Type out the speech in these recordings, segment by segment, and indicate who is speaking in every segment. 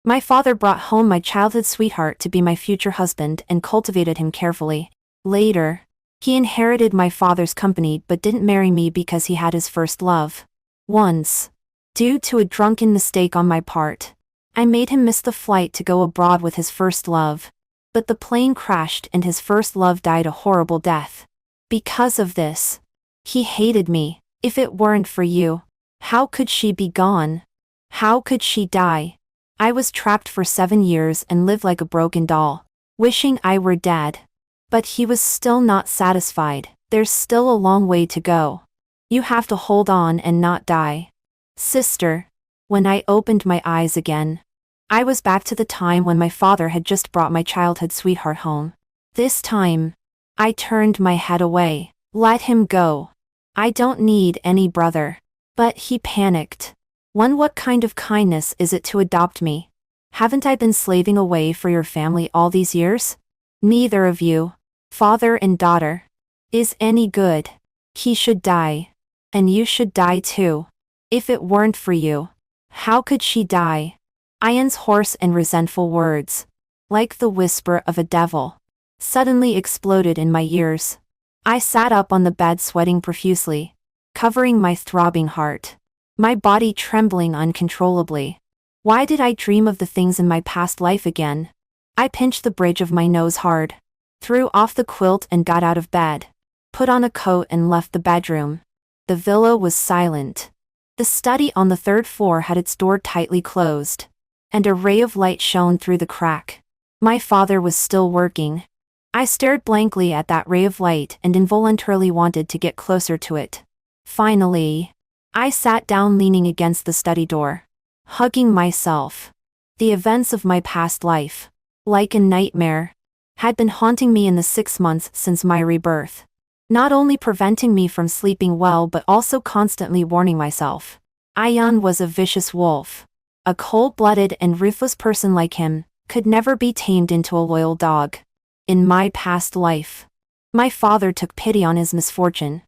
Speaker 1: My father brought home my childhood sweetheart to be my future husband and cultivated him carefully. Later, he inherited my father's company but didn't marry me because he had his first love. Once, due to a drunken mistake on my part, I made him miss the flight to go abroad with his first love. But the plane crashed and his first love died a horrible death. Because of this, he hated me. If it weren't for you, how could she be gone? How could she die? I was trapped for 7 years and lived like a broken doll, wishing I were dead. But he was still not satisfied. There's still a long way to go. You have to hold on and not die. Sister. When I opened my eyes again, I was back to the time when my father had just brought my childhood sweetheart home. This time, I turned my head away. Let him go. I don't need any brother. But he panicked. What kind of kindness is it to adopt me? Haven't I been slaving away for your family all these years? Neither of you, father and daughter, is any good. He should die. And you should die too. If it weren't for you, how could she die? Ian's hoarse and resentful words, like the whisper of a devil, suddenly exploded in my ears. I sat up on the bed sweating profusely, covering my throbbing heart, my body trembling uncontrollably. Why did I dream of the things in my past life again? I pinched the bridge of my nose hard, threw off the quilt and got out of bed, put on a coat and left the bedroom. The villa was silent. The study on the 3rd floor had its door tightly closed, and a ray of light shone through the crack. My father was still working. I stared blankly at that ray of light and involuntarily wanted to get closer to it. Finally, I sat down leaning against the study door, hugging myself. The events of my past life, like a nightmare, had been haunting me in the 6 months since my rebirth, not only preventing me from sleeping well but also constantly warning myself. Ian was a vicious wolf. A cold-blooded and ruthless person like him could never be tamed into a loyal dog. In my past life, my father took pity on his misfortune.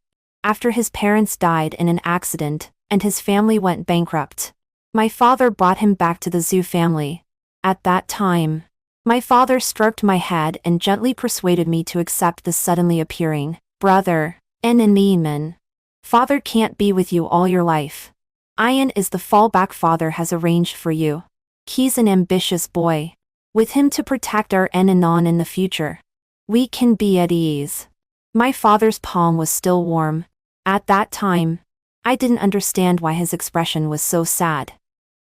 Speaker 1: After his parents died in an accident and his family went bankrupt, my father brought him back to the zoo family. At that time, my father stroked my head and gently persuaded me to accept the suddenly appearing brother and Neiman. Father can't be with you all your life. Ian is the fallback father has arranged for you. He's an ambitious boy. With him to protect our Enanon in the future, we can be at ease. My father's palm was still warm. At that time, I didn't understand why his expression was so sad.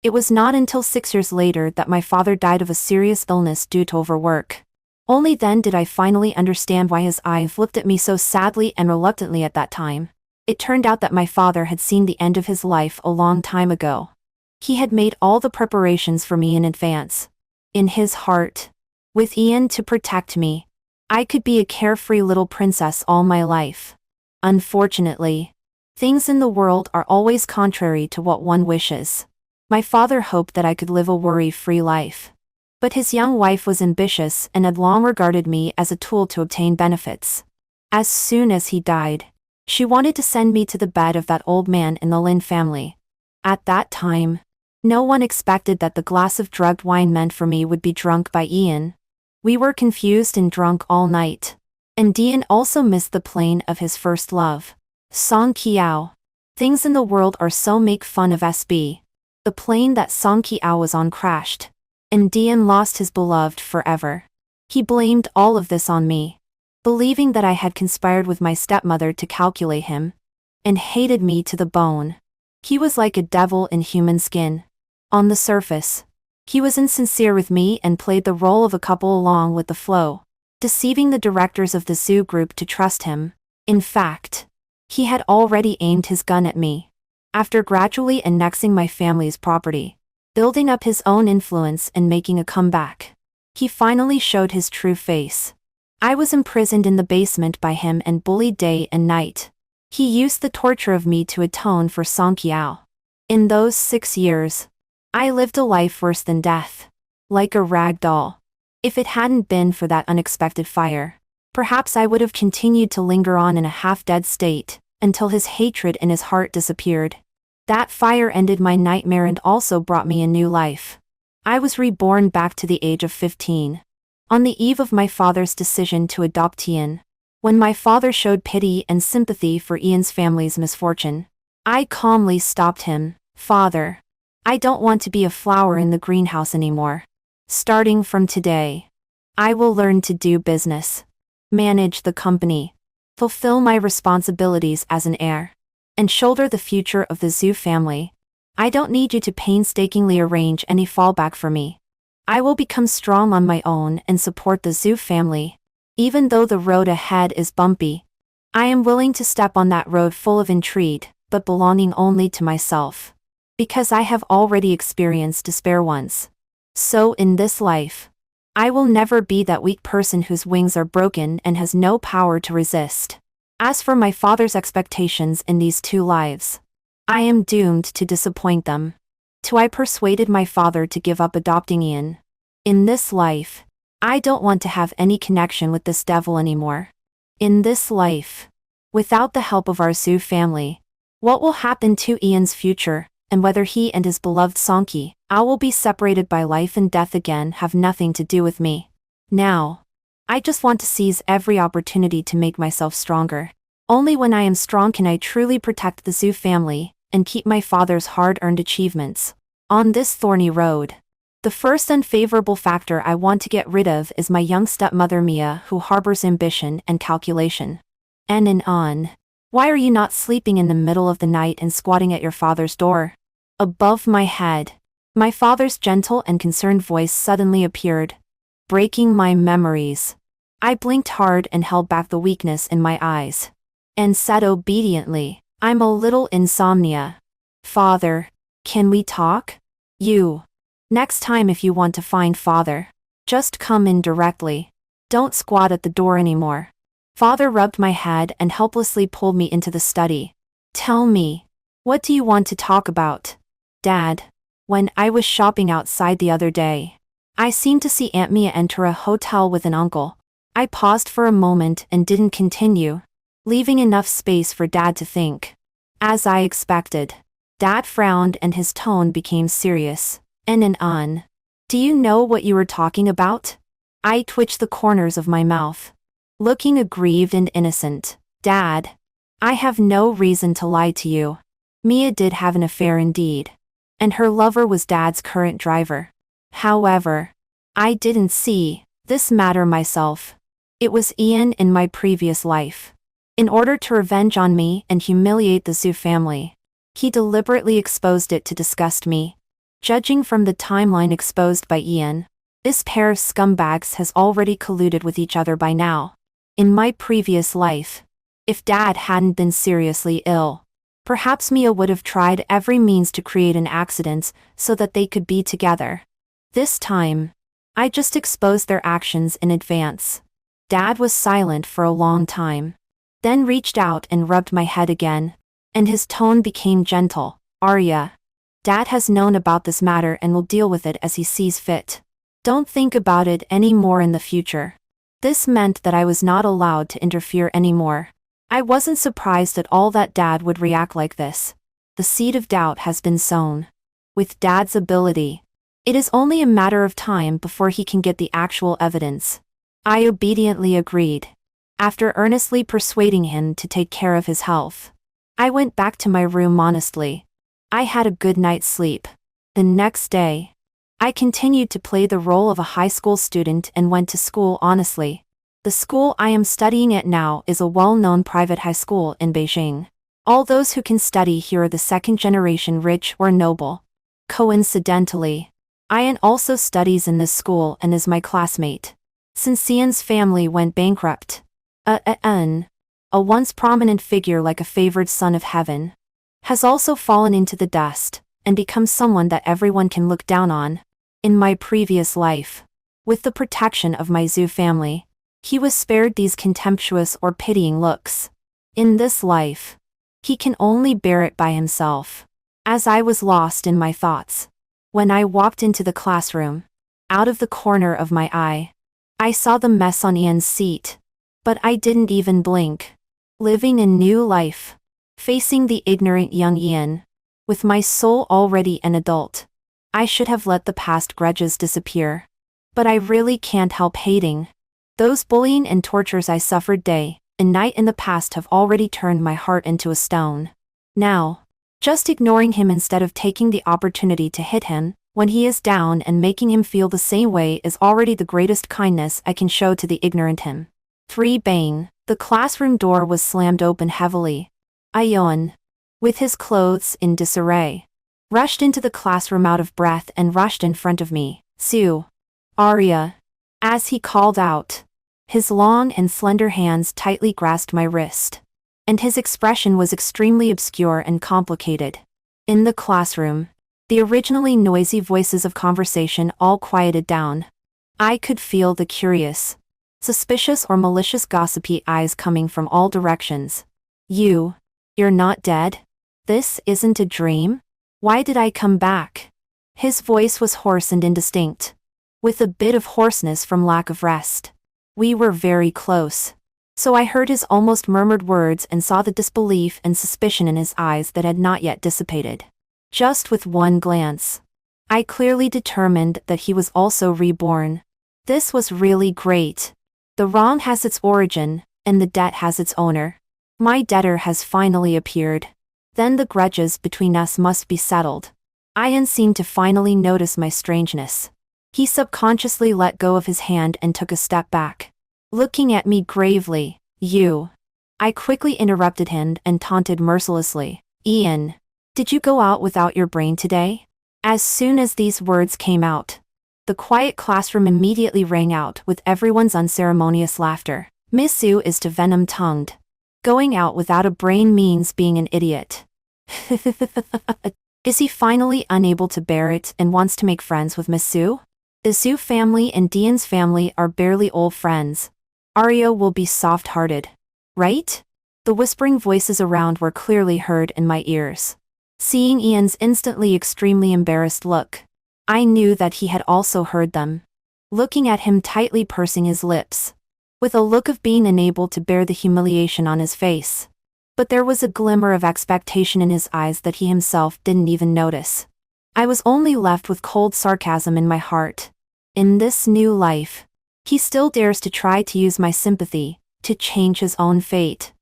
Speaker 1: It was not until 6 years later that my father died of a serious illness due to overwork. Only then did I finally understand why his eyes looked at me so sadly and reluctantly at that time. It turned out that my father had seen the end of his life a long time ago. He had made all the preparations for me in advance. In his heart, with Ian to protect me, I could be a carefree little princess all my life. Unfortunately, things in the world are always contrary to what one wishes. My father hoped that I could live a worry-free life. But his young wife was ambitious and had long regarded me as a tool to obtain benefits. As soon as he died, she wanted to send me to the bed of that old man in the Lin family. At that time, no one expected that the glass of drugged wine meant for me would be drunk by Ian. We were confused and drunk all night. And Ian also missed the plane of his first love. Song Kiao. Things in the world are so make fun of SB. The plane that Song Kiao was on crashed, and Ian lost his beloved forever. He blamed all of this on me, believing that I had conspired with my stepmother to calculate him, and hated me to the bone. He was like a devil in human skin. On the surface, he was insincere with me and played the role of a couple along with the flow, deceiving the directors of the zoo group to trust him. In fact, he had already aimed his gun at me. After gradually annexing my family's property, building up his own influence and making a comeback, he finally showed his true face. I was imprisoned in the basement by him and bullied day and night. He used the torture of me to atone for Song Kiao. In those 6 years, I lived a life worse than death, like a rag doll. If it hadn't been for that unexpected fire, perhaps I would have continued to linger on in a half-dead state, until his hatred in his heart disappeared. That fire ended my nightmare and also brought me a new life. I was reborn back to the age of 15. On the eve of my father's decision to adopt Ian, when my father showed pity and sympathy for Ian's family's misfortune, I calmly stopped him. Father, I don't want to be a flower in the greenhouse anymore. Starting from today, I will learn to do business, manage the company, fulfill my responsibilities as an heir, and shoulder the future of the Zhu family. I don't need you to painstakingly arrange any fallback for me. I will become strong on my own and support the Zhu family. Even though the road ahead is bumpy, I am willing to step on that road full of intrigue, but belonging only to myself. Because I have already experienced despair once. So in this life, I will never be that weak person whose wings are broken and has no power to resist. As for my father's expectations in these two lives, I am doomed to disappoint them. I persuaded my father to give up adopting Ian. In this life, I don't want to have any connection with this devil anymore. In this life, without the help of our Zhu family, what will happen to Ian's future, and whether he and his beloved Songki, I will be separated by life and death again, have nothing to do with me. Now, I just want to seize every opportunity to make myself stronger. Only when I am strong can I truly protect the Zhu family and keep my father's hard-earned achievements. On this thorny road, the first unfavorable factor I want to get rid of is my young stepmother Mia, who harbors ambition and calculation. And on. Why are you not sleeping in the middle of the night and squatting at your father's door? Above my head, my father's gentle and concerned voice suddenly appeared, breaking my memories. I blinked hard and held back the weakness in my eyes, and said obediently, I'm a little insomnia. Father, can we talk? Next time if you want to find father, just come in directly. Don't squat at the door anymore. Father rubbed my head and helplessly pulled me into the study. Tell me, what do you want to talk about? Dad, when I was shopping outside the other day, I seemed to see Aunt Mia enter a hotel with an uncle. I paused for a moment and didn't continue, leaving enough space for Dad to think. As I expected, Dad frowned and his tone became serious. On. Do you know what you were talking about? I twitched the corners of my mouth, looking aggrieved and innocent. Dad, I have no reason to lie to you. Mia did have an affair indeed, and her lover was Dad's current driver. However, I didn't see this matter myself. It was Ian in my previous life. In order to revenge on me and humiliate the Zhu family, he deliberately exposed it to disgust me. Judging from the timeline exposed by Ian, this pair of scumbags has already colluded with each other by now. In my previous life, if Dad hadn't been seriously ill, perhaps Mia would have tried every means to create an accident so that they could be together. This time, I just exposed their actions in advance. Dad was silent for a long time, then reached out and rubbed my head again, and his tone became gentle. Arya, Dad has known about this matter and will deal with it as he sees fit. Don't think about it any more in the future. This meant that I was not allowed to interfere anymore. I wasn't surprised at all that Dad would react like this. The seed of doubt has been sown. With Dad's ability, it is only a matter of time before he can get the actual evidence. I obediently agreed. After earnestly persuading him to take care of his health, I went back to my room honestly. I had a good night's sleep. The next day, I continued to play the role of a high school student and went to school honestly. The school I am studying at now is a well-known private high school in Beijing. All those who can study here are the second-generation rich or noble. Coincidentally, Ian also studies in this school and is my classmate. Since Ian's family went bankrupt, a once prominent figure like a favored son of heaven, has also fallen into the dust and become someone that everyone can look down on. In my previous life, with the protection of my Zhu family, he was spared these contemptuous or pitying looks. In this life, he can only bear it by himself. As I was lost in my thoughts, when I walked into the classroom, out of the corner of my eye, I saw the mess on Ian's seat. But I didn't even blink. Living a new life, facing the ignorant young Ian, with my soul already an adult. I should have let the past grudges disappear. But I really can't help hating. Those bullying and tortures I suffered day and night in the past have already turned my heart into a stone. Now, just ignoring him instead of taking the opportunity to hit him when he is down and making him feel the same way is already the greatest kindness I can show to the ignorant him. 3 Bang. The classroom door was slammed open heavily. Ayon, with his clothes in disarray, rushed into the classroom out of breath and rushed in front of me. Sue. Arya. As he called out. His long and slender hands tightly grasped my wrist. And his expression was extremely obscure and complicated. In the classroom, the originally noisy voices of conversation all quieted down. I could feel the curious, suspicious or malicious gossipy eyes coming from all directions. You're not dead? This isn't a dream? Why did I come back? His voice was hoarse and indistinct, with a bit of hoarseness from lack of rest. We were very close, so I heard his almost murmured words and saw the disbelief and suspicion in his eyes that had not yet dissipated. Just with one glance, I clearly determined that he was also reborn. This was really great. The wrong has its origin, and the debt has its owner. My debtor has finally appeared. Then the grudges between us must be settled. Ian seemed to finally notice my strangeness. He subconsciously let go of his hand and took a step back, looking at me gravely. I quickly interrupted him and taunted mercilessly. Ian, did you go out without your brain today? As soon as these words came out, the quiet classroom immediately rang out with everyone's unceremonious laughter. Miss Sue is too venom-tongued. Going out without a brain means being an idiot. Is he finally unable to bear it and wants to make friends with Miss Sue? The Sue family and Dean's family are barely old friends. Arya will be soft-hearted, right? The whispering voices around were clearly heard in my ears. Seeing Ian's instantly extremely embarrassed look, I knew that he had also heard them. Looking at him tightly pursing his lips, with a look of being unable to bear the humiliation on his face. But there was a glimmer of expectation in his eyes that he himself didn't even notice. I was only left with cold sarcasm in my heart. In this new life, he still dares to try to use my sympathy to change his own fate.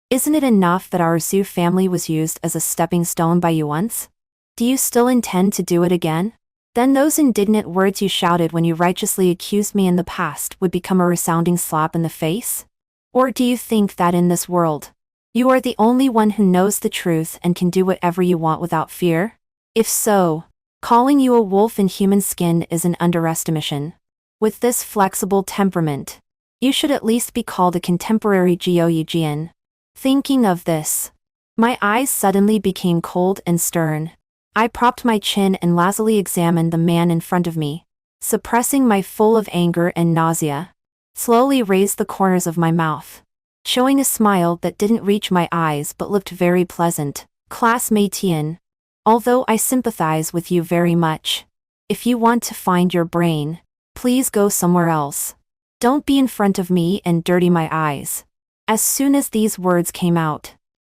Speaker 1: Isn't it enough that our Sue family was used as a stepping stone by you once? Do you still intend to do it again? Then those indignant words you shouted when you righteously accused me in the past would become a resounding slap in the face? Or do you think that in this world, you are the only one who knows the truth and can do whatever you want without fear? If so, calling you a wolf in human skin is an underestimation. With this flexible temperament, you should at least be called a contemporary Geoeugian. Thinking of this, my eyes suddenly became cold and stern. I propped my chin and lazily examined the man in front of me, suppressing my full of anger and nausea. Slowly raised the corners of my mouth, showing a smile that didn't reach my eyes but looked very pleasant. Classmate Ian, although I sympathize with you very much, if you want to find your brain, please go somewhere else. Don't be in front of me and dirty my eyes. As soon as these words came out,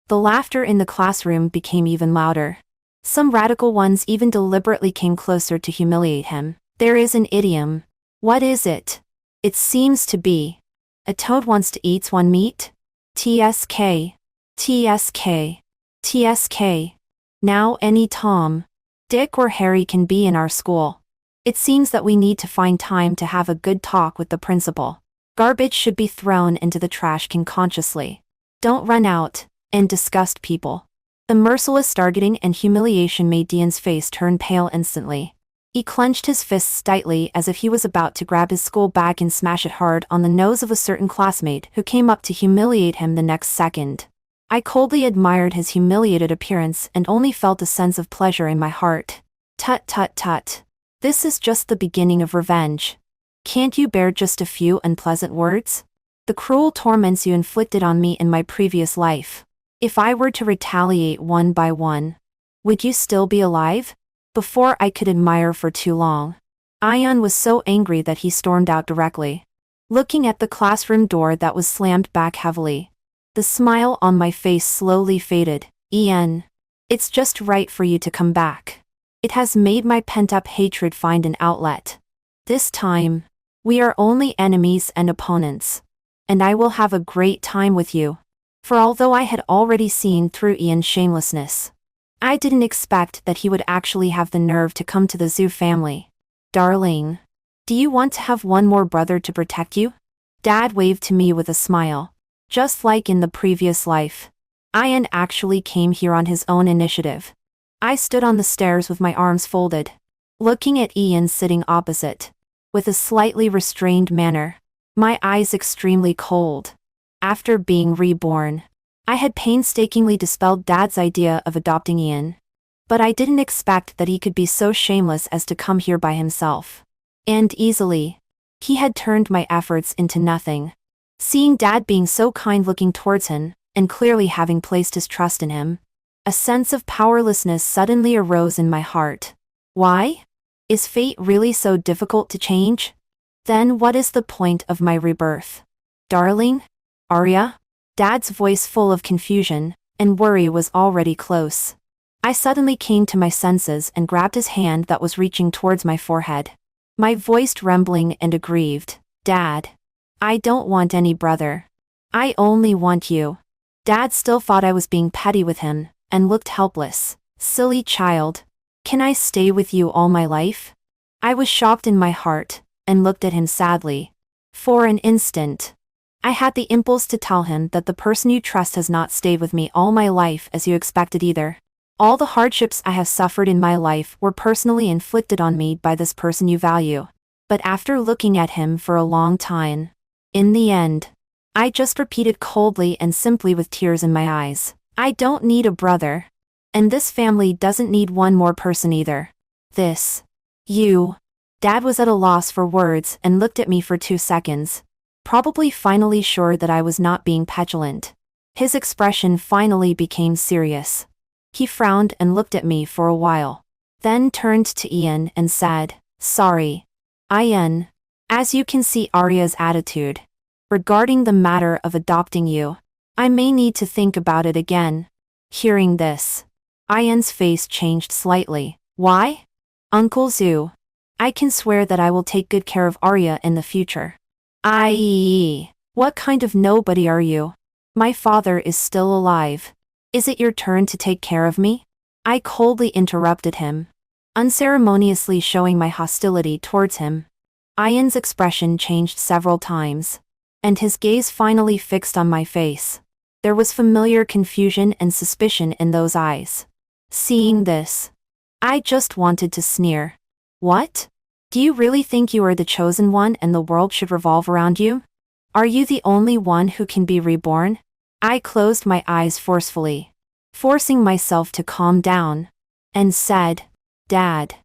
Speaker 1: the laughter in the classroom became even louder. Some radical ones even deliberately came closer to humiliate him. There is an idiom. What is it? It seems to be, a toad wants to eat one meat? TSK. TSK. TSK. Now any Tom, Dick or Harry can be in our school. It seems that we need to find time to have a good talk with the principal. Garbage should be thrown into the trash can consciously. Don't run out and disgust people. The merciless targeting and humiliation made Dean's face turn pale instantly. He clenched his fists tightly as if he was about to grab his school bag and smash it hard on the nose of a certain classmate who came up to humiliate him the next second. I coldly admired his humiliated appearance and only felt a sense of pleasure in my heart. Tut tut tut. This is just the beginning of revenge. Can't you bear just a few unpleasant words? The cruel torments you inflicted on me in my previous life. If I were to retaliate one by one, would you still be alive? Before I could admire for too long, Ian was so angry that he stormed out directly, looking at the classroom door that was slammed back heavily. The smile on my face slowly faded. Ian, it's just right for you to come back. It has made my pent-up hatred find an outlet. This time, we are only enemies and opponents. And I will have a great time with you. For although I had already seen through Ian's shamelessness, I didn't expect that he would actually have the nerve to come to the Zoo family. Darling, do you want to have one more brother to protect you? Dad waved to me with a smile. Just like in the previous life, Ian actually came here on his own initiative. I stood on the stairs with my arms folded, looking at Ian sitting opposite, with a slightly restrained manner, my eyes extremely cold. After being reborn, I had painstakingly dispelled Dad's idea of adopting Ian. But I didn't expect that he could be so shameless as to come here by himself. And easily, he had turned my efforts into nothing. Seeing Dad being so kind looking towards him, and clearly having placed his trust in him, a sense of powerlessness suddenly arose in my heart. Why? Is fate really so difficult to change? Then what is the point of my rebirth? Darling? Arya? Dad's voice full of confusion and worry was already close. I suddenly came to my senses and grabbed his hand that was reaching towards my forehead. My voice trembling and aggrieved. Dad. I don't want any brother. I only want you. Dad still thought I was being petty with him, and looked helpless. Silly child. Can I stay with you all my life? I was shocked in my heart, and looked at him sadly. For an instant, I had the impulse to tell him that the person you trust has not stayed with me all my life as you expected either. All the hardships I have suffered in my life were personally inflicted on me by this person you value. But after looking at him for a long time, in the end, I just repeated coldly and simply with tears in my eyes, I don't need a brother. And this family doesn't need one more person either. You. Dad was at a loss for words and looked at me for 2 seconds, probably finally sure that I was not being petulant. His expression finally became serious. He frowned and looked at me for a while, then turned to Ian and said, Sorry. Ian. As you can see Arya's attitude regarding the matter of adopting you, I may need to think about it again. Hearing this, Ian's face changed slightly. Why? Uncle Zoo. I can swear that I will take good care of Arya in the future. What kind of nobody are you? My father is still alive. Is it your turn to take care of me? I coldly interrupted him, unceremoniously showing my hostility towards him. Ian's expression changed several times, and his gaze finally fixed on my face. There was familiar confusion and suspicion in those eyes. Seeing this, I just wanted to sneer. What? Do you really think you are the chosen one and the world should revolve around you? Are you the only one who can be reborn? I closed my eyes forcefully, forcing myself to calm down, and said, Dad.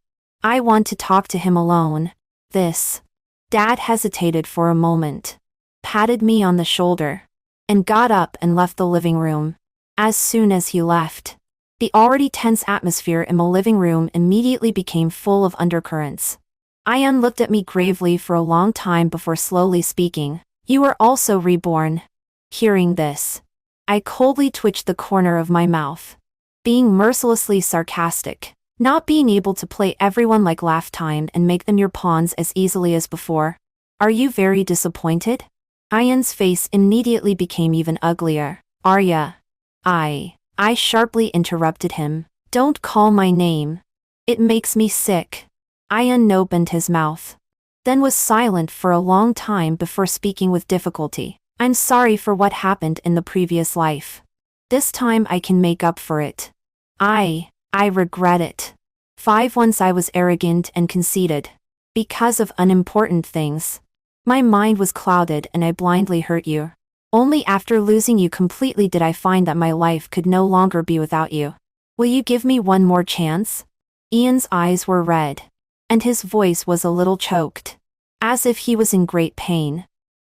Speaker 1: I want to talk to him alone. Dad hesitated for a moment, patted me on the shoulder, and got up and left the living room. As soon as he left, the already tense atmosphere in the living room immediately became full of undercurrents. Ian looked at me gravely for a long time before slowly speaking. You are also reborn. Hearing this, I coldly twitched the corner of my mouth, being mercilessly sarcastic, not being able to play everyone like last time and make them your pawns as easily as before. Are you very disappointed? Ian's face immediately became even uglier. Arya. I sharply interrupted him. Don't call my name. It makes me sick. Ian opened his mouth, then was silent for a long time before speaking with difficulty. I'm sorry for what happened in the previous life. This time I can make up for it. I regret it. Once I was arrogant and conceited, because of unimportant things. My mind was clouded and I blindly hurt you. Only after losing you completely did I find that my life could no longer be without you. Will you give me one more chance? Ian's eyes were red, and his voice was a little choked, as if he was in great pain.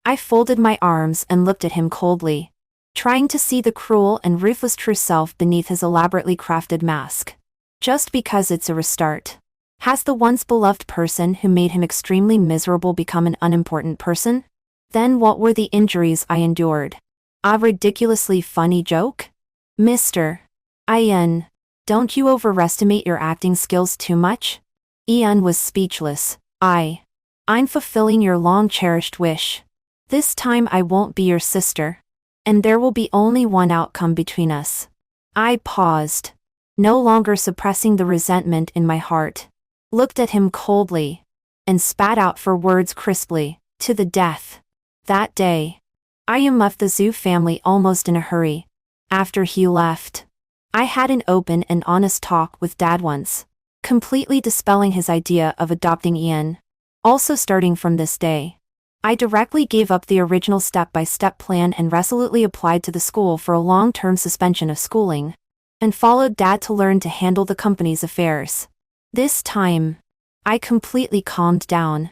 Speaker 1: I folded my arms and looked at him coldly, trying to see the cruel and ruthless true self beneath his elaborately crafted mask. Just because it's a restart. Has the once beloved person who made him extremely miserable become an unimportant person? Then what were the injuries I endured? A ridiculously funny joke? Mr. Ian. Don't you overestimate your acting skills too much? Ian was speechless. I'm fulfilling your long-cherished wish. This time I won't be your sister. And there will be only one outcome between us. I paused, no longer suppressing the resentment in my heart. Looked at him coldly, and spat out 4 words crisply, to the death. That day, I left the Zhu family almost in a hurry. After he left, I had an open and honest talk with Dad once, completely dispelling his idea of adopting Ian. Also starting from this day, I directly gave up the original step-by-step plan and resolutely applied to the school for a long-term suspension of schooling, and followed Dad to learn to handle the company's affairs. This time, I completely calmed down,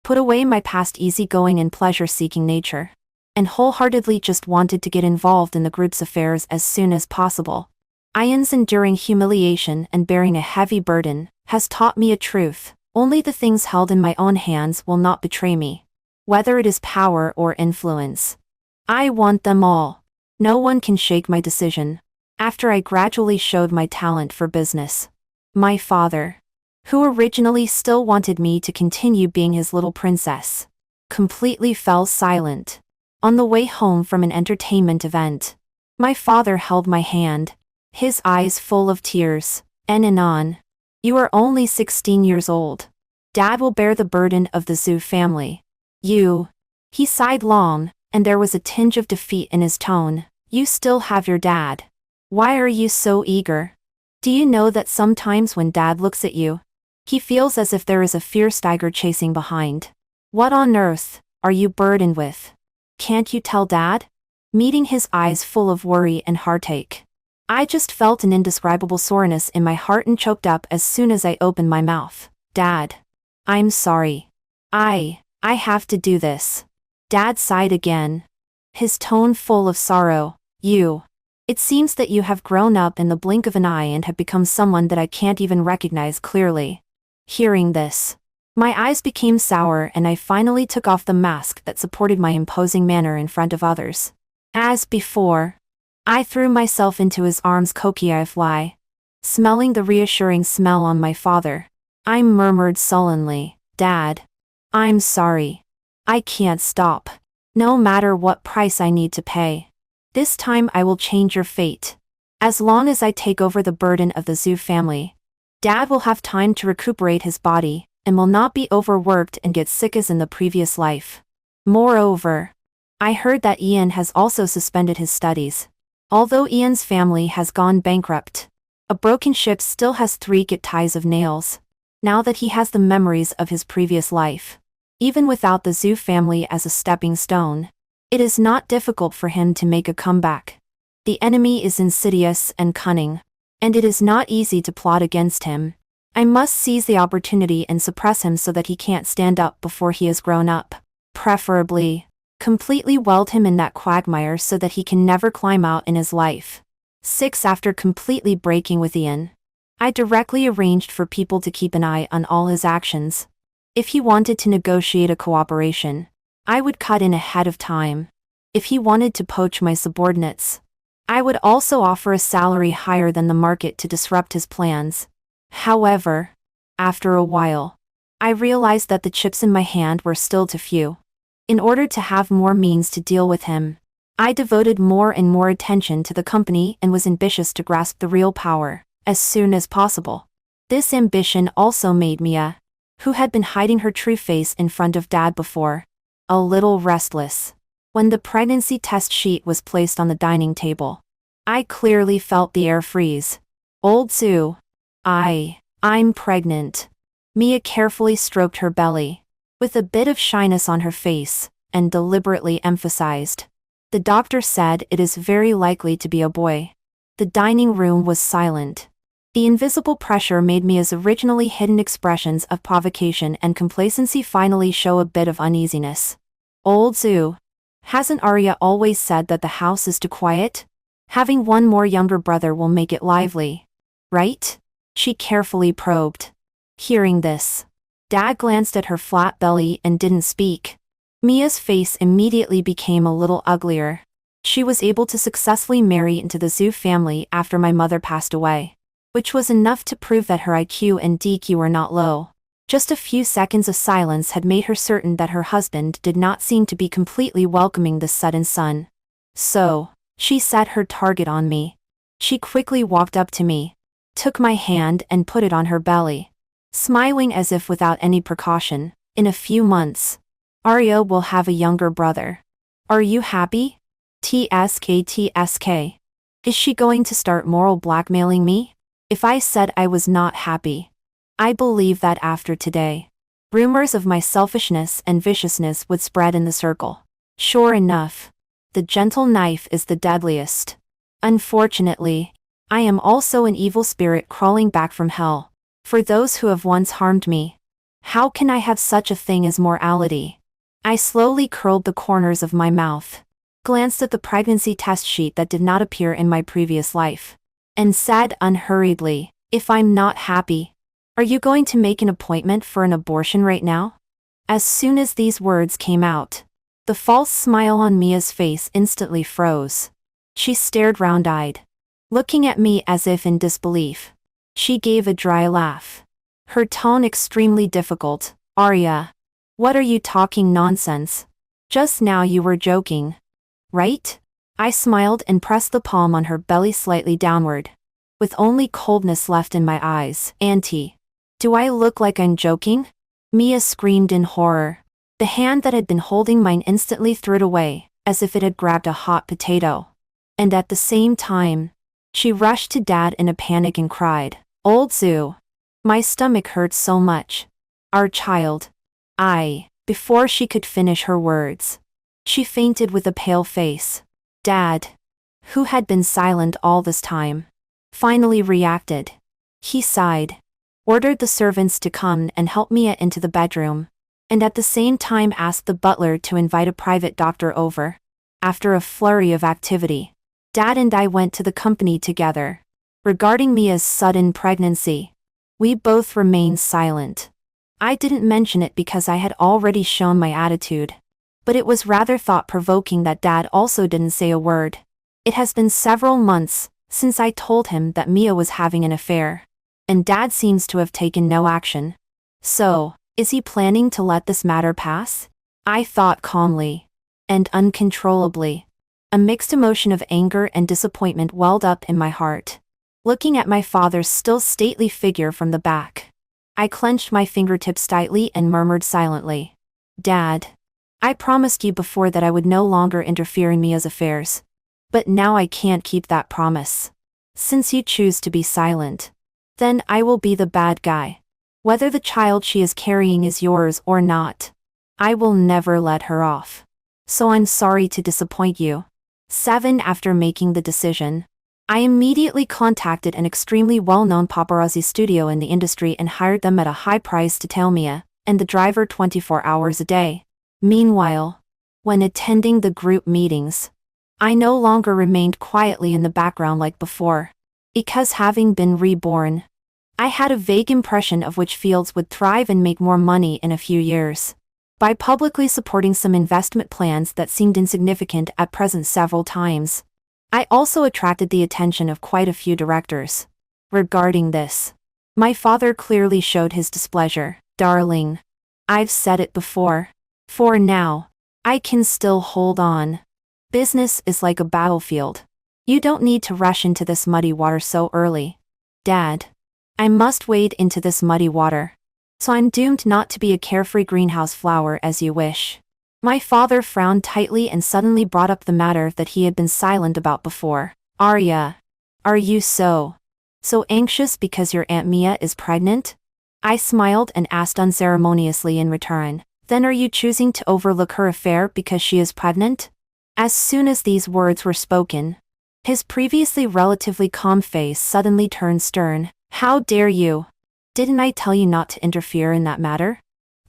Speaker 1: put away my past easygoing and pleasure-seeking nature, and wholeheartedly just wanted to get involved in the group's affairs as soon as possible. Ian's enduring humiliation and bearing a heavy burden has taught me a truth: only the things held in my own hands will not betray me. Whether it is power or influence, I want them all. No one can shake my decision. After I gradually showed my talent for business, my father, who originally still wanted me to continue being his little princess, completely fell silent. On the way home from an entertainment event, my father held my hand, his eyes full of tears, and on. You are only 16 years old. Dad will bear the burden of the Zhu family. He sighed long, and there was a tinge of defeat in his tone. You still have your dad. Why are you so eager? Do you know that sometimes when Dad looks at you, he feels as if there is a fierce tiger chasing behind? What on earth are you burdened with? Can't you tell Dad? Meeting his eyes full of worry and heartache, I just felt an indescribable soreness in my heart and choked up as soon as I opened my mouth. Dad, I'm sorry. I have to do this. Dad sighed again, his tone full of sorrow. It seems that you have grown up in the blink of an eye and have become someone that I can't even recognize clearly. Hearing this, my eyes became sour and I finally took off the mask that supported my imposing manner in front of others. As before, I threw myself into his arms coquillifly, smelling the reassuring smell on my father. I murmured sullenly, Dad, I'm sorry. I can't stop. No matter what price I need to pay. This time I will change your fate. As long as I take over the burden of the Zhu family, Dad will have time to recuperate his body, and will not be overworked and get sick as in the previous life. Moreover, I heard that Ian has also suspended his studies. Although Ian's family has gone bankrupt, a broken ship still has 3 ties of nails. Now that he has the memories of his previous life, even without the Zhu family as a stepping stone, it is not difficult for him to make a comeback. The enemy is insidious and cunning, and it is not easy to plot against him. I must seize the opportunity and suppress him so that he can't stand up before he has grown up. Preferably, completely weld him in that quagmire so that he can never climb out in his life. 6. After completely breaking with Ian, I directly arranged for people to keep an eye on all his actions. If he wanted to negotiate a cooperation, I would cut in ahead of time. If he wanted to poach my subordinates, I would also offer a salary higher than the market to disrupt his plans. However, after a while, I realized that the chips in my hand were still too few. In order to have more means to deal with him, I devoted more and more attention to the company and was ambitious to grasp the real power as soon as possible. This ambition also made Mia, who had been hiding her true face in front of Dad before, a little restless. When the pregnancy test sheet was placed on the dining table, I clearly felt the air freeze. Old Zhu. I'm pregnant. Mia carefully stroked her belly, with a bit of shyness on her face, and deliberately emphasized. The doctor said it is very likely to be a boy. The dining room was silent. The invisible pressure made Mia's originally hidden expressions of provocation and complacency finally show a bit of uneasiness. Old Zhu. Hasn't Arya always said that the house is too quiet? Having one more younger brother will make it lively, right? She carefully probed. Hearing this, Dad glanced at her flat belly and didn't speak. Mia's face immediately became a little uglier. She was able to successfully marry into the Zhu family after my mother passed away. which was enough to prove that her IQ and DQ were not low. Just a few seconds of silence had made her certain that her husband did not seem to be completely welcoming this sudden son. So, she set her target on me. She quickly walked up to me, took my hand and put it on her belly, smiling as if without any precaution. In a few months, Arya will have a younger brother. Are you happy? TSK. Is she going to start moral blackmailing me? If I said I was not happy, I believe that after today, rumors of my selfishness and viciousness would spread in the circle. Sure enough, the gentle knife is the deadliest. Unfortunately, I am also an evil spirit crawling back from hell. For those who have once harmed me, how can I have such a thing as morality? I slowly curled the corners of my mouth, glanced at the pregnancy test sheet that did not appear in my previous life, and said unhurriedly, if I'm not happy, are you going to make an appointment for an abortion right now? As soon as these words came out, the false smile on Mia's face instantly froze. She stared round-eyed, looking at me as if in disbelief. She gave a dry laugh, her tone extremely difficult. Arya, what are you talking nonsense? Just now you were joking, right? I smiled and pressed the palm on her belly slightly downward, with only coldness left in my eyes. Auntie, do I look like I'm joking? Mia screamed in horror. The hand that had been holding mine instantly threw it away, as if it had grabbed a hot potato. And at the same time, she rushed to Dad in a panic and cried, Old Zoo. My stomach hurt so much. Our child. Before she could finish her words, she fainted with a pale face. Dad, who had been silent all this time, finally reacted. He sighed, ordered the servants to come and help Mia into the bedroom, and at the same time asked the butler to invite a private doctor over. After a flurry of activity, Dad and I went to the company together. Regarding Mia's sudden pregnancy, we both remained silent. I didn't mention it because I had already shown my attitude, but it was rather thought-provoking that Dad also didn't say a word. It has been several months since I told him that Mia was having an affair, and Dad seems to have taken no action. So, is he planning to let this matter pass? I thought calmly, and uncontrollably. A mixed emotion of anger and disappointment welled up in my heart. Looking at my father's still stately figure from the back, I clenched my fingertips tightly and murmured silently, Dad, I promised you before that I would no longer interfere in Mia's affairs. But now I can't keep that promise. Since you choose to be silent, then I will be the bad guy. Whether the child she is carrying is yours or not, I will never let her off. So I'm sorry to disappoint you. 7 After making the decision, I immediately contacted an extremely well-known paparazzi studio in the industry and hired them at a high price to tail Mia and the driver 24 hours a day. Meanwhile, when attending the group meetings, I no longer remained quietly in the background like before. Because having been reborn, I had a vague impression of which fields would thrive and make more money in a few years. By publicly supporting some investment plans that seemed insignificant at present several times, I also attracted the attention of quite a few directors. Regarding this, my father clearly showed his displeasure. Darling, I've said it before. For now, I can still hold on. Business is like a battlefield. You don't need to rush into this muddy water so early. Dad, I must wade into this muddy water. So I'm doomed not to be a carefree greenhouse flower as you wish. My father frowned tightly and suddenly brought up the matter that he had been silent about before. Arya, are you so anxious because your Aunt Mia is pregnant? I smiled and asked unceremoniously in return. Then are you choosing to overlook her affair because she is pregnant? As soon as these words were spoken, his previously relatively calm face suddenly turned stern. How dare you? Didn't I tell you not to interfere in that matter?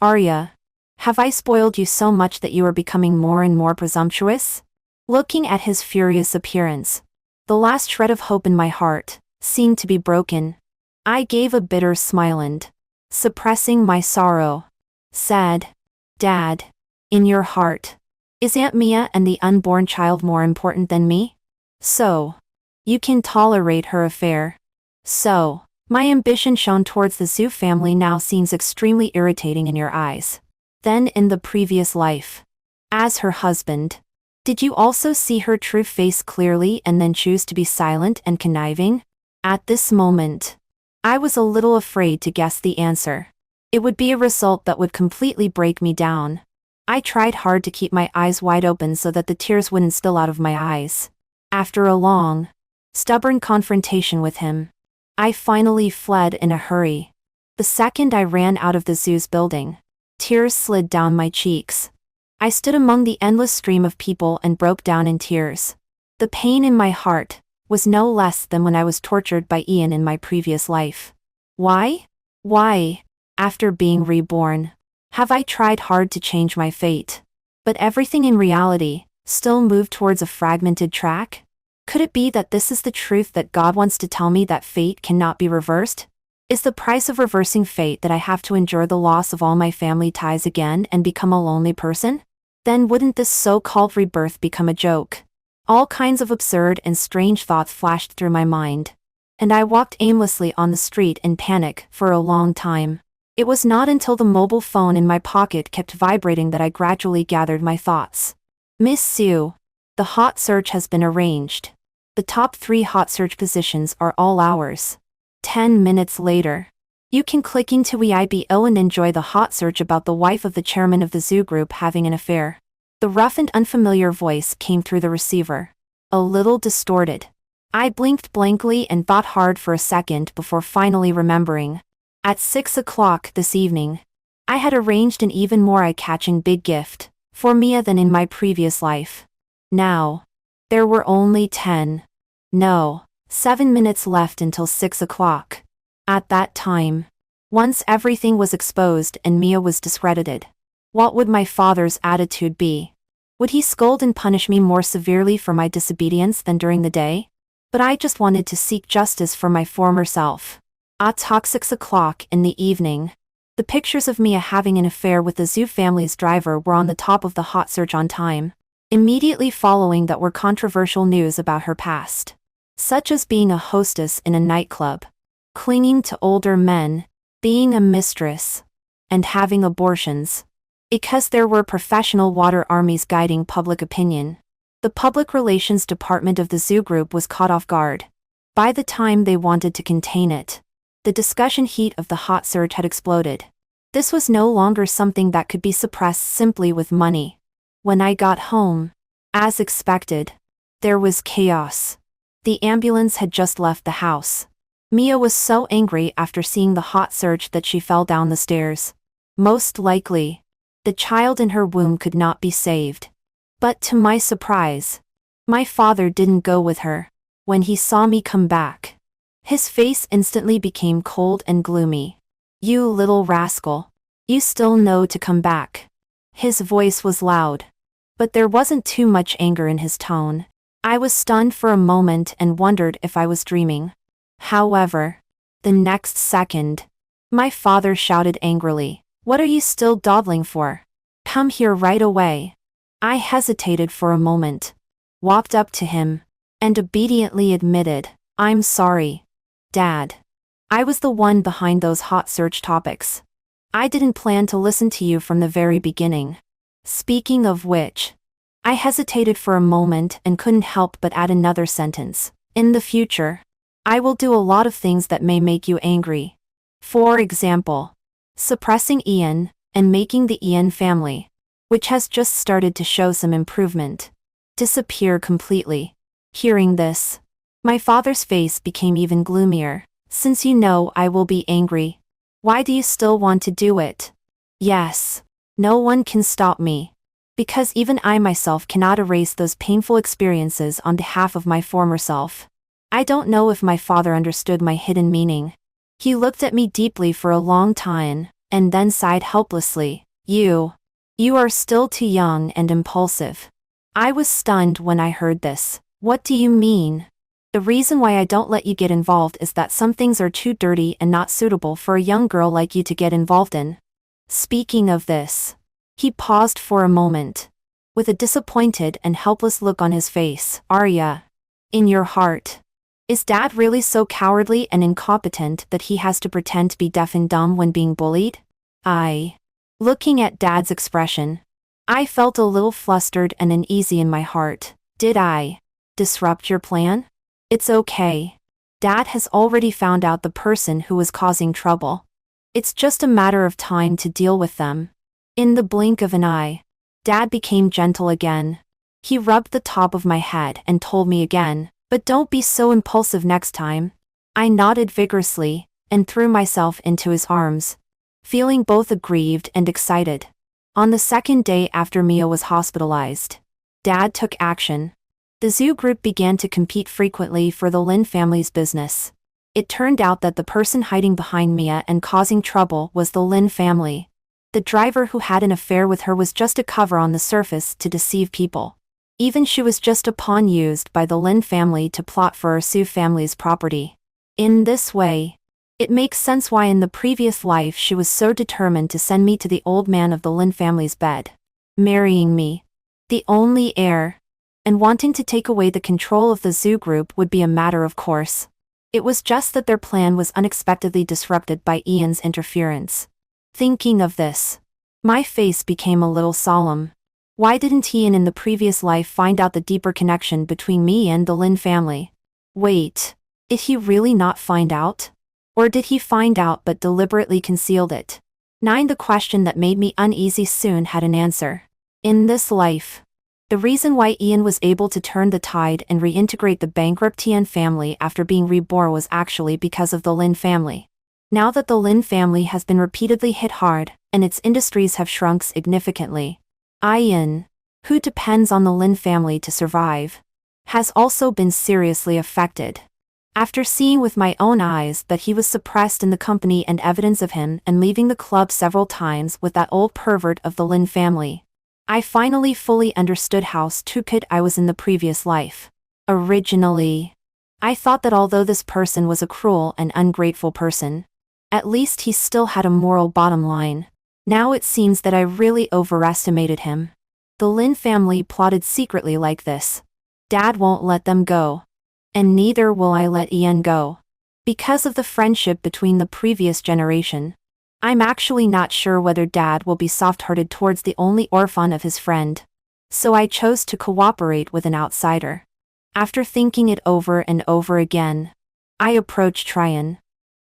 Speaker 1: Arya, have I spoiled you so much that you are becoming more and more presumptuous? Looking at his furious appearance, the last shred of hope in my heart seemed to be broken. I gave a bitter smile and, suppressing my sorrow, said, Dad, in your heart, is Aunt Mia and the unborn child more important than me? So, you can tolerate her affair, So, my ambition shown towards the Zhu family now seems extremely irritating in your eyes. Then in the previous life, as her husband, did you also see her true face clearly and then choose to be silent and conniving? At this moment, I was a little afraid to guess the answer. It would be a result that would completely break me down. I tried hard to keep my eyes wide open so that the tears wouldn't spill out of my eyes. After a long, stubborn confrontation with him, I finally fled in a hurry. The second I ran out of the zoo's building, tears slid down my cheeks. I stood among the endless stream of people and broke down in tears. The pain in my heart was no less than when I was tortured by Ian in my previous life. Why? Why, after being reborn, have I tried hard to change my fate? But everything in reality still moved towards a fragmented track? Could it be that this is the truth that God wants to tell me, that fate cannot be reversed? Is the price of reversing fate that I have to endure the loss of all my family ties again and become a lonely person? Then wouldn't this so-called rebirth become a joke? All kinds of absurd and strange thoughts flashed through my mind, and I walked aimlessly on the street in panic for a long time. It was not until the mobile phone in my pocket kept vibrating that I gradually gathered my thoughts. Miss Sue, the hot search has been arranged. The top 3 hot search positions are all ours. 10 minutes later, you can click into Weibo and enjoy the hot search about the wife of the chairman of the zoo group having an affair. The rough and unfamiliar voice came through the receiver, a little distorted. I blinked blankly and thought hard for a second before finally remembering. At 6 o'clock this evening, I had arranged an even more eye-catching big gift for Mia than in my previous life. Now, there were only 7 minutes left until 6 o'clock. At that time, once everything was exposed and Mia was discredited, what would my father's attitude be? Would he scold and punish me more severely for my disobedience than during the day? But I just wanted to seek justice for my former self. At 6 o'clock in the evening, the pictures of Mia having an affair with the Zhu family's driver were on the top of the hot search on time. Immediately following that were controversial news about her past, such as being a hostess in a nightclub, clinging to older men, being a mistress, and having abortions. Because there were professional water armies guiding public opinion, the public relations department of the zoo group was caught off guard. By the time they wanted to contain it, the discussion heat of the hot search had exploded. This was no longer something that could be suppressed simply with money. When I got home, as expected, there was chaos. The ambulance had just left the house. Mia was so angry after seeing the hot search that she fell down the stairs. Most likely, the child in her womb could not be saved. But to my surprise, my father didn't go with her. When he saw me come back, his face instantly became cold and gloomy. "You little rascal. You still know to come back." His voice was loud, but there wasn't too much anger in his tone. I was stunned for a moment and wondered if I was dreaming. However, the next second, my father shouted angrily, "What are you still dawdling for? Come here right away." I hesitated for a moment, walked up to him, and obediently admitted, "I'm sorry, Dad. I was the one behind those hot search topics. I didn't plan to listen to you from the very beginning. Speaking of which," I hesitated for a moment and couldn't help but add another sentence. "In the future, I will do a lot of things that may make you angry. For example, suppressing Ian and making the Ian family, which has just started to show some improvement, disappear completely." Hearing this, my father's face became even gloomier. "Since you know I will be angry, why do you still want to do it?" "Yes, no one can stop me. Because even I myself cannot erase those painful experiences on behalf of my former self." I don't know if my father understood my hidden meaning. He looked at me deeply for a long time, and then sighed helplessly. You are still too young and impulsive." I was stunned when I heard this. "What do you mean?" "The reason why I don't let you get involved is that some things are too dirty and not suitable for a young girl like you to get involved in." Speaking of this, he paused for a moment, with a disappointed and helpless look on his face. "Arya, in your heart, Is Dad really so cowardly and incompetent that he has to pretend to be deaf and dumb when being bullied? Looking at Dad's expression, I felt a little flustered and uneasy in my heart. Did I disrupt your plan? It's okay. Dad has already found out the person who was causing trouble. It's just a matter of time to deal with them. In the blink of an eye, Dad became gentle again. He rubbed the top of my head and told me again, "But don't be so impulsive next time." I nodded vigorously and threw myself into his arms, feeling both aggrieved and excited. On the second day after Mia was hospitalized, Dad took action. The zoo group began to compete frequently for the Lin family's business. It turned out that the person hiding behind Mia and causing trouble was the Lin family. The driver who had an affair with her was just a cover on the surface to deceive people. Even she was just a pawn used by the Lin family to plot for our Su family's property. In this way, it makes sense why in the previous life she was so determined to send me to the old man of the Lin family's bed, marrying me, the only heir, and wanting to take away the control of the zoo group would be a matter of course. It was just that their plan was unexpectedly disrupted by Ian's interference. Thinking of this, my face became a little solemn. Why didn't Ian in the previous life find out the deeper connection between me and the Lin family? Wait, did he really not find out? Or did he find out but deliberately concealed it? The question that made me uneasy soon had an answer. In this life, the reason why Ian was able to turn the tide and reintegrate the bankrupt Tian family after being reborn was actually because of the Lin family. Now that the Lin family has been repeatedly hit hard, and its industries have shrunk significantly, Ian, who depends on the Lin family to survive, has also been seriously affected. After seeing with my own eyes that he was suppressed in the company and evidence of him and leaving the club several times with that old pervert of the Lin family, I finally fully understood how stupid I was in the previous life. Originally, I thought that although this person was a cruel and ungrateful person, at least he still had a moral bottom line. Now it seems that I really overestimated him. The Lin family plotted secretly like this. Dad won't let them go. And neither will I let Ian go. Because of the friendship between the previous generation, I'm actually not sure whether Dad will be soft-hearted towards the only orphan of his friend. So I chose to cooperate with an outsider. After thinking it over and over again, I approached Ryan,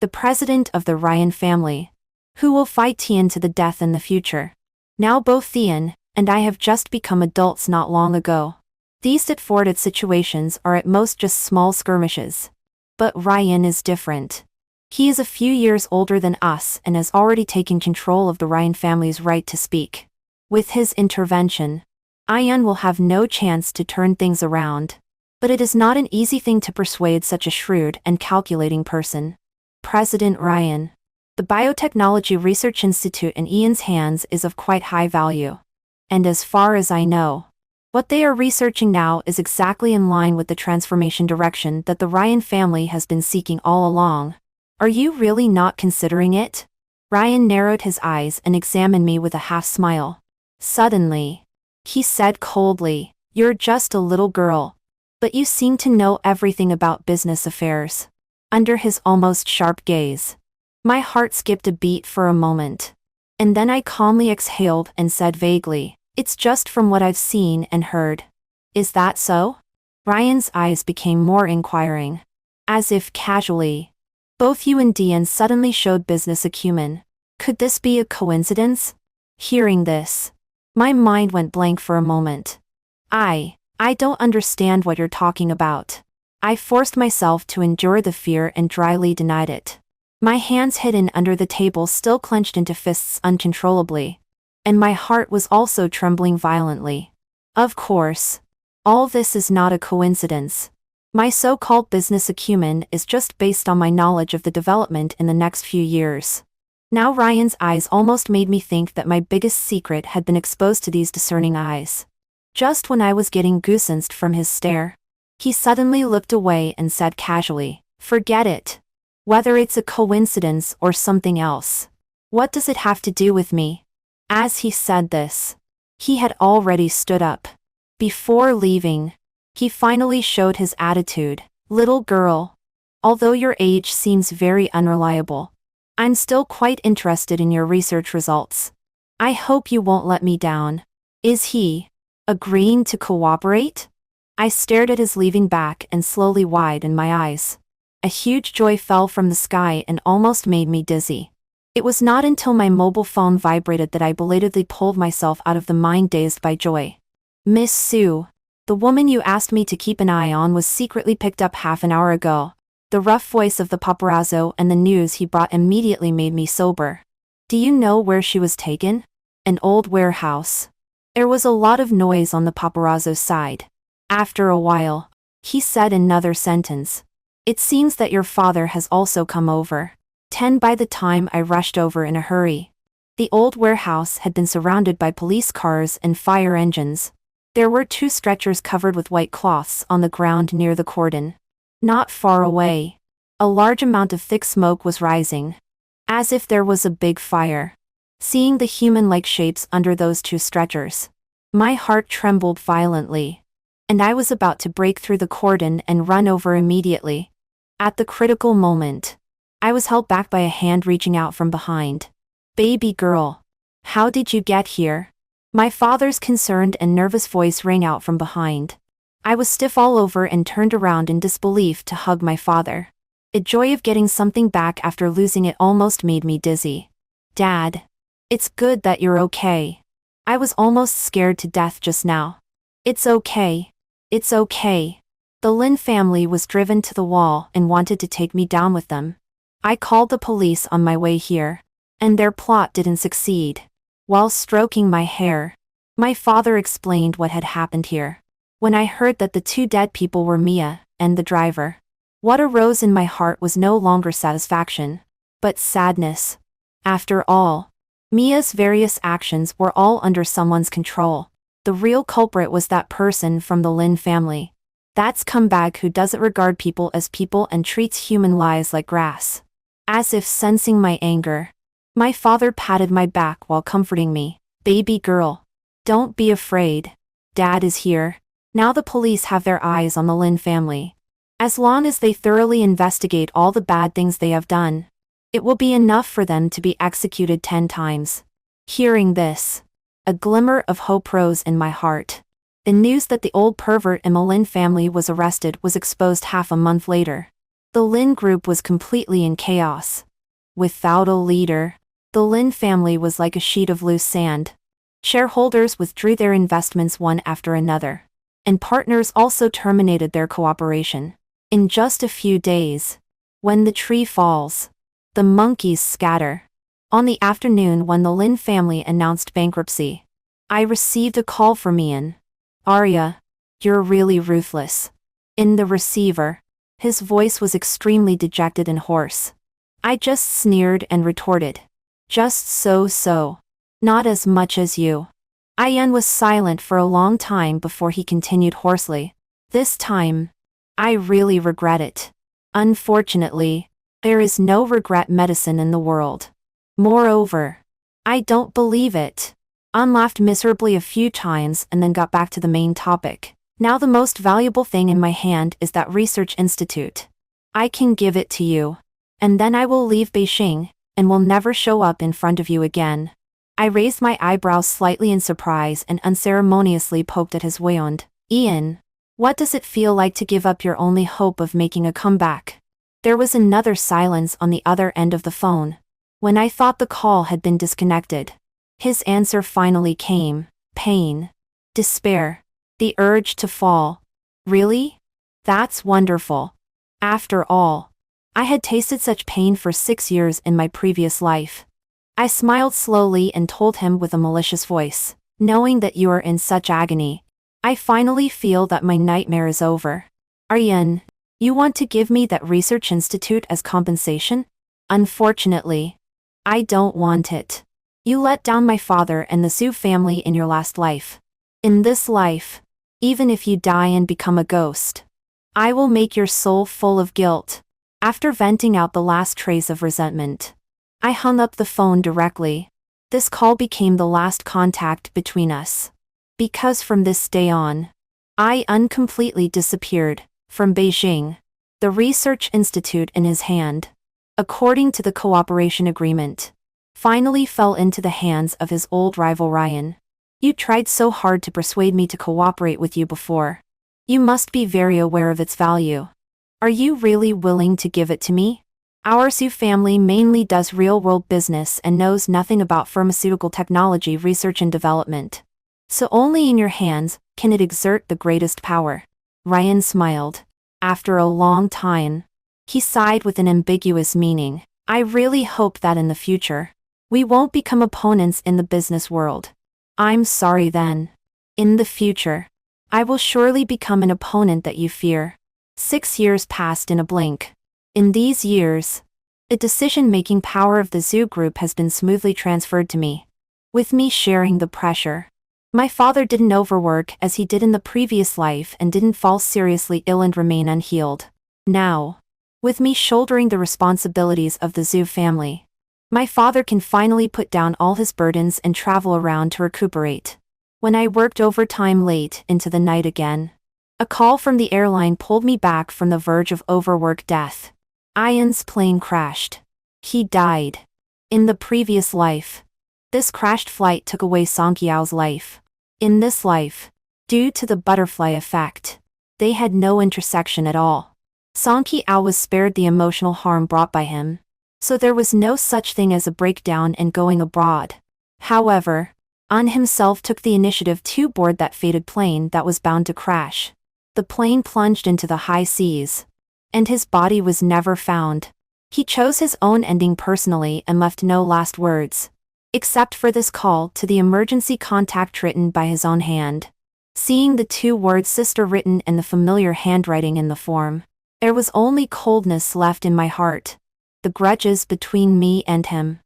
Speaker 1: the president of the Ryan family, who will fight Tian to the death in the future. Now both Tian and I have just become adults not long ago. These straightforward situations are at most just small skirmishes. But Ryan is different. He is a few years older than us and has already taken control of the Ryan family's right to speak. With his intervention, Ian will have no chance to turn things around. But it is not an easy thing to persuade such a shrewd and calculating person. President Ryan, the Biotechnology Research Institute in Ian's hands is of quite high value. And as far as I know, what they are researching now is exactly in line with the transformation direction that the Ryan family has been seeking all along. Are you really not considering it? Ryan narrowed his eyes and examined me with a half-smile. Suddenly, he said coldly, "You're just a little girl. But you seem to know everything about business affairs." Under his almost sharp gaze, my heart skipped a beat for a moment. And then I calmly exhaled and said vaguely, "It's just from what I've seen and heard." Is that so? Ryan's eyes became more inquiring. As if casually, both you and Dian suddenly showed business acumen. Could this be a coincidence? Hearing this, my mind went blank for a moment. I don't understand what you're talking about. I forced myself to endure the fear and dryly denied it. My hands hidden under the table still clenched into fists uncontrollably. And my heart was also trembling violently. Of course, all this is not a coincidence. My so-called business acumen is just based on my knowledge of the development in the next few years. Now Ryan's eyes almost made me think that my biggest secret had been exposed to these discerning eyes. Just when I was getting goosebumps from his stare, he suddenly looked away and said casually, "Forget it. Whether it's a coincidence or something else, what does it have to do with me?" As he said this, he had already stood up. Before leaving, he finally showed his attitude, Little girl. Although your age seems very unreliable, I'm still quite interested in your research results. I hope you won't let me down. Is he agreeing to cooperate? I stared at his leaving back and slowly widened my eyes. A huge joy fell from the sky and almost made me dizzy. It was not until my mobile phone vibrated that I belatedly pulled myself out of the mind dazed by joy. Miss Sue, the woman you asked me to keep an eye on was secretly picked up half an hour ago. The rough voice of the paparazzo and the news he brought immediately made me sober. Do you know where she was taken? An old warehouse. There was a lot of noise on the paparazzo's side. After a while, he said another sentence. It seems that your father has also come over. 10 by the time I rushed over in a hurry. The old warehouse had been surrounded by police cars and fire engines. There were 2 stretchers covered with white cloths on the ground near the cordon. Not far away, a large amount of thick smoke was rising, as if there was a big fire. Seeing the human-like shapes under those 2 stretchers, my heart trembled violently, and I was about to break through the cordon and run over immediately. At the critical moment, I was held back by a hand reaching out from behind. Baby girl, how did you get here? My father's concerned and nervous voice rang out from behind. I was stiff all over and turned around in disbelief to hug my father. The joy of getting something back after losing it almost made me dizzy. Dad. It's good that you're okay. I was almost scared to death just now. It's okay. It's okay. The Lin family was driven to the wall and wanted to take me down with them. I called the police on my way here, and their plot didn't succeed. While stroking my hair, my father explained what had happened here. When I heard that the 2 dead people were Mia and the driver, what arose in my heart was no longer satisfaction, but sadness. After all, Mia's various actions were all under someone's control. The real culprit was that person from the Lin family. That scumbag who doesn't regard people as people and treats human lives like grass. As if sensing my anger, my father patted my back while comforting me. Baby girl, don't be afraid. Dad is here. Now the police have their eyes on the Lin family. As long as they thoroughly investigate all the bad things they have done, it will be enough for them to be executed 10 times. Hearing this, a glimmer of hope rose in my heart. The news that the old pervert in the Lin family was arrested was exposed half a month later. The Lin group was completely in chaos. Without a leader, the Lin family was like a sheet of loose sand. Shareholders withdrew their investments one after another, and partners also terminated their cooperation. In just a few days, when the tree falls, the monkeys scatter. On the afternoon when the Lin family announced bankruptcy, I received a call from Ian. Arya, you're really ruthless. In the receiver, his voice was extremely dejected and hoarse. I just sneered and retorted. Just so. Not as much as you. Ian was silent for a long time before he continued hoarsely. This time, I really regret it. Unfortunately, there is no regret medicine in the world. Moreover, I don't believe it. An laughed miserably a few times and then got back to the main topic. Now the most valuable thing in my hand is that research institute. I can give it to you. And then I will leave Beijing, and will never show up in front of you again. I raised my eyebrows slightly in surprise and unceremoniously poked at his wound. Ian, what does it feel like to give up your only hope of making a comeback? There was another silence on the other end of the phone. When I thought the call had been disconnected, his answer finally came. Pain. Despair. The urge to fall. Really? That's wonderful. After all, I had tasted such pain for 6 years in my previous life. I smiled slowly and told him with a malicious voice, knowing that you are in such agony, I finally feel that my nightmare is over. Aryan, you want to give me that research institute as compensation? Unfortunately, I don't want it. You let down my father and the Su family in your last life. In this life, even if you die and become a ghost, I will make your soul full of guilt. After venting out the last trace of resentment, I hung up the phone directly. This call became the last contact between us. Because from this day on, I uncompletely disappeared from Beijing. the research institute in his hand, according to the cooperation agreement, finally fell into the hands of his old rival Ryan. You tried so hard to persuade me to cooperate with you before. You must be very aware of its value. Are you really willing to give it to me? Our Sioux family mainly does real-world business and knows nothing about pharmaceutical technology research and development. So only in your hands can it exert the greatest power. Ryan smiled. After a long time, he sighed with an ambiguous meaning. I really hope that in the future, we won't become opponents in the business world. I'm sorry then. In the future, I will surely become an opponent that you fear. 6 years passed in a blink. In these years, the decision-making power of the zoo group has been smoothly transferred to me, with me sharing the pressure. My father didn't overwork as he did in the previous life and didn't fall seriously ill and remain unhealed. Now, with me shouldering the responsibilities of the zoo family, my father can finally put down all his burdens and travel around to recuperate. When I worked overtime late into the night again, a call from the airline pulled me back from the verge of overwork death. Ian's plane crashed. He died. In the previous life, this crashed flight took away Song Kiao's life. In this life, due to the butterfly effect, they had no intersection at all. Song Kiao was spared the emotional harm brought by him, so there was no such thing as a breakdown and going abroad. However, An himself took the initiative to board that fated plane that was bound to crash. The plane plunged into the high seas, and his body was never found. He chose his own ending personally and left no last words, except for this call to the emergency contact written by his own hand. Seeing the 2 words sister written in the familiar handwriting in the form, there was only coldness left in my heart. The grudges between me and him,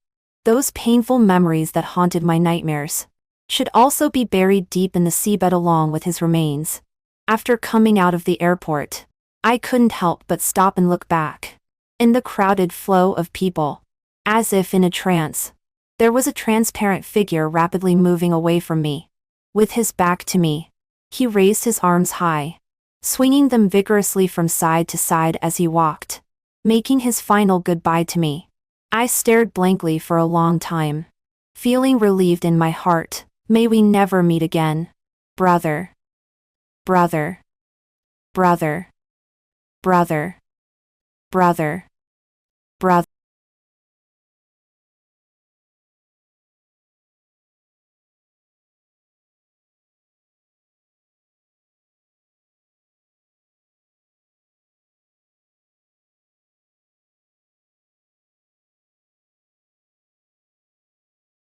Speaker 1: those painful memories that haunted my nightmares, should also be buried deep in the seabed along with his remains. After coming out of the airport, I couldn't help but stop and look back. In the crowded flow of people, as if in a trance, there was a transparent figure rapidly moving away from me. With his back to me, he raised his arms high, swinging them vigorously from side to side as he walked, making his final goodbye to me. I stared blankly for a long time, feeling relieved in my heart. May we never meet again. Brother. Brother. Brother. Brother. Brother. Brother.